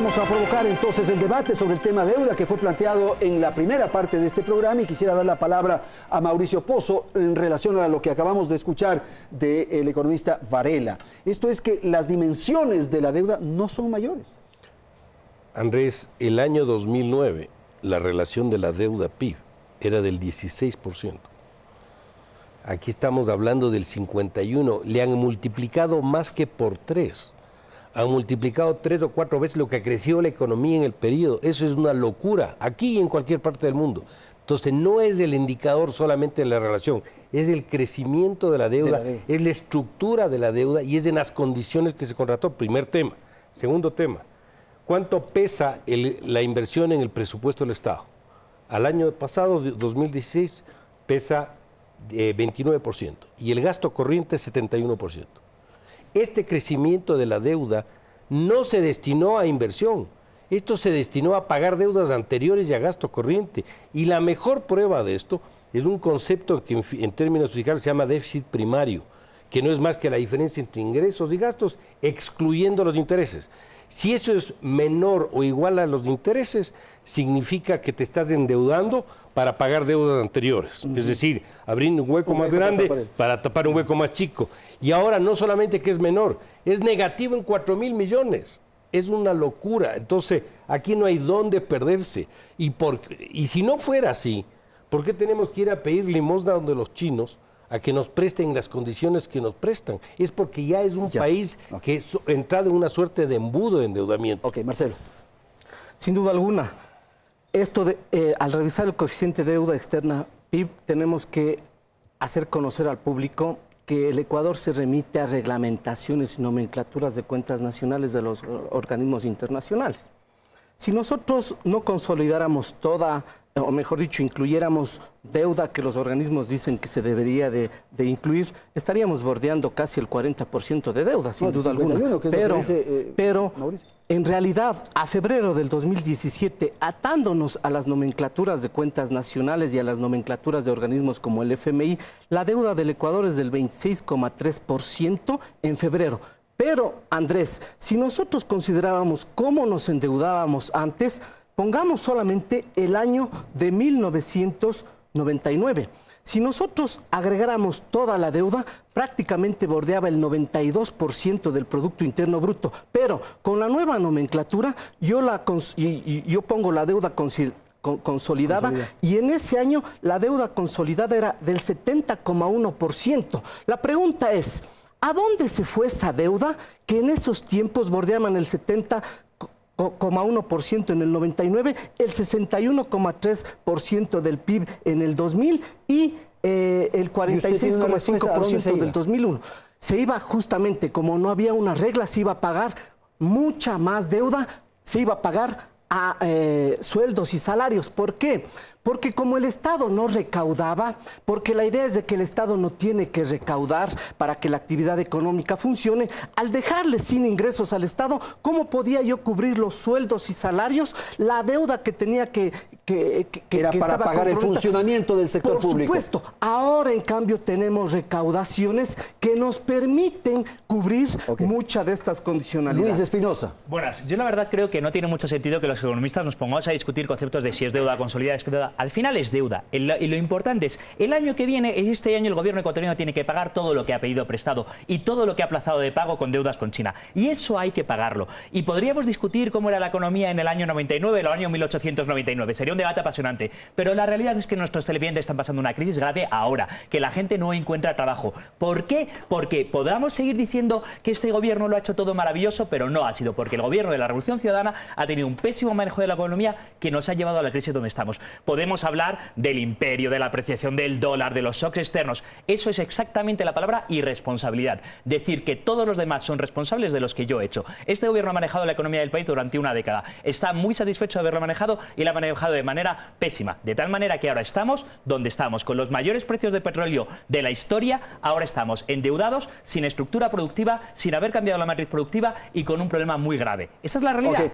Vamos a provocar entonces el debate sobre el tema deuda que fue planteado en la primera parte de este programa, y quisiera dar la palabra a Mauricio Pozo en relación a lo que acabamos de escuchar del economista Varela. Esto es que las dimensiones de la deuda no son mayores. Andrés, el año 2009, la relación de la deuda PIB era del 16%. Aquí estamos hablando del 51%. Le han multiplicado más que por 3. Han multiplicado 3 o 4 veces lo que creció la economía en el periodo. Eso es una locura, aquí y en cualquier parte del mundo. Entonces no es el indicador solamente de la relación, es el crecimiento de la deuda, es la estructura de la deuda y es en las condiciones que se contrató. Primer tema. Segundo tema, ¿cuánto pesa la inversión en el presupuesto del Estado? Al año pasado, 2016, pesa 29% y el gasto corriente 71%. Este crecimiento de la deuda no se destinó a inversión, esto se destinó a pagar deudas anteriores y a gasto corriente. Y la mejor prueba de esto es un concepto que en términos fiscales se llama déficit primario, que no es más que la diferencia entre ingresos y gastos, excluyendo los intereses. Si eso es menor o igual a los intereses, significa que te estás endeudando para pagar deudas anteriores. Es decir, abriendo un hueco más grande para tapar un hueco más chico. Y ahora no solamente que es menor, es negativo en 4.000 millones. Es una locura. Entonces, aquí no hay dónde perderse. Y si no fuera así, ¿por qué tenemos que ir a pedir limosna donde los chinos a que nos presten las condiciones que nos prestan? Es porque ya es un país que ha entrado en una suerte de embudo de endeudamiento. Ok, Marcelo. Sin duda alguna, esto al revisar el coeficiente de deuda externa PIB, tenemos que hacer conocer al público que el Ecuador se remite a reglamentaciones y nomenclaturas de cuentas nacionales de los organismos internacionales. Si nosotros no consolidáramos toda, o mejor dicho, incluyéramos deuda que los organismos dicen que se debería de incluir, estaríamos bordeando casi el 40% de deuda, sin duda alguna. Pero en realidad, a febrero del 2017, atándonos a las nomenclaturas de cuentas nacionales y a las nomenclaturas de organismos como el FMI, la deuda del Ecuador es del 26,3% en febrero. Pero, Andrés, si nosotros considerábamos cómo nos endeudábamos antes, pongamos solamente el año de 1999. Si nosotros agregáramos toda la deuda, prácticamente bordeaba el 92% del Producto Interno Bruto. Pero con la nueva nomenclatura, yo pongo la deuda consolidada, y en ese año la deuda consolidada era del 70,1%. La pregunta es, ¿a dónde se fue esa deuda que en esos tiempos bordeaban el 70,1% en el 99, el 61,3% del PIB en el 2000 y el 46,5% del 2001? Se iba justamente, como no había una regla, se iba a pagar mucha más deuda, se iba a pagar a sueldos y salarios. ¿Por qué? Porque como el Estado no recaudaba, porque la idea es de que el Estado no tiene que recaudar para que la actividad económica funcione, al dejarle sin ingresos al Estado, ¿cómo podía yo cubrir los sueldos y salarios? La deuda que tenía que era para pagar el funcionamiento del sector público. Por supuesto. Ahora, en cambio, tenemos recaudaciones que nos permiten cubrir muchas de estas condicionalidades. Luis Espinosa. Buenas. Yo la verdad creo que no tiene mucho sentido que los economistas nos pongamos a discutir conceptos de si es deuda consolidada, es deuda. Al final es deuda. Y lo importante es, el año que viene, este año el gobierno ecuatoriano tiene que pagar todo lo que ha pedido prestado y todo lo que ha aplazado de pago con deudas con China. Y eso hay que pagarlo. Y podríamos discutir cómo era la economía en el año 99, el año 1899. Sería un debate apasionante. Pero la realidad es que nuestros televidentes están pasando una crisis grave ahora, que la gente no encuentra trabajo. ¿Por qué? Porque podamos seguir diciendo que este gobierno lo ha hecho todo maravilloso, pero no ha sido porque el gobierno de la Revolución Ciudadana ha tenido un pésimo manejo de la economía que nos ha llevado a la crisis donde estamos. Podemos hablar del imperio, de la apreciación del dólar, de los shocks externos. Eso es exactamente la palabra irresponsabilidad. Decir que todos los demás son responsables de los que yo he hecho. Este gobierno ha manejado la economía del país durante una década. Está muy satisfecho de haberlo manejado y la ha manejado de manera pésima. De tal manera que ahora estamos donde estamos, con los mayores precios de petróleo de la historia. Ahora estamos endeudados, sin estructura productiva, sin haber cambiado la matriz productiva y con un problema muy grave. Esa es la realidad.